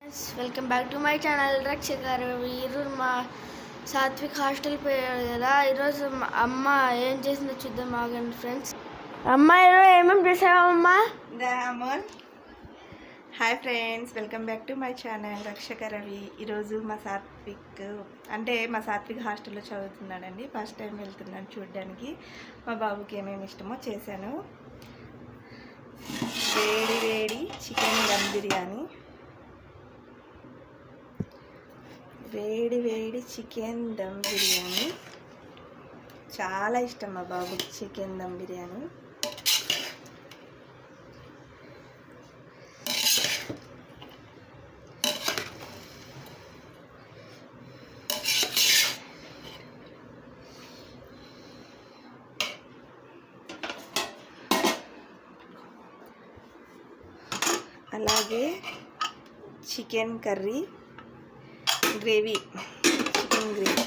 Welcome back to my channel రక్షగారు. ఈరోజు మా సాత్విక్ హాస్టల్ పోయాడు కదా. ఈరోజు అమ్మ ఏం చేసిందో చూద్దాం ఆగండి ఫ్రెండ్స్. అమ్మ ఈరోజు ఏమేమి చేసావమ్మా? అమోన్. Hi friends, welcome back to my channel రక్షకరవి. ఈరోజు మా సాత్విక్ హాస్టల్లో చదువుతున్నాడండి. ఫస్ట్ టైం వెళ్తున్నాను చూడడానికి. మా బాబుకి ఏమేమి ఇష్టమో చేశాను. వేడి వేడి చికెన్ దమ్ బిర్యానీ, వేడి వేడి చికెన్ దమ్ బిర్యానీ. చాలా ఇష్టం మా బాబుకి చికెన్ దమ్ బిర్యానీ. అలాగే chicken curry gravy, chicken gravy.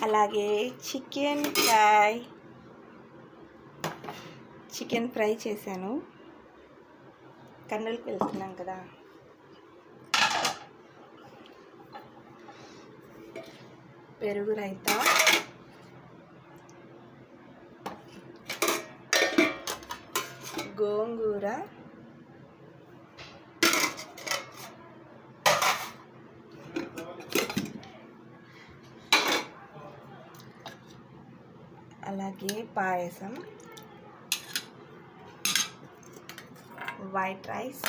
అలాగే చికెన్ ఫ్రై చేశాను. కర్నూలుకి వెళ్తున్నాం కదా. పెరుగు రైతా, గోంగూర, అలాగే పాయసం, వైట్ రైస్,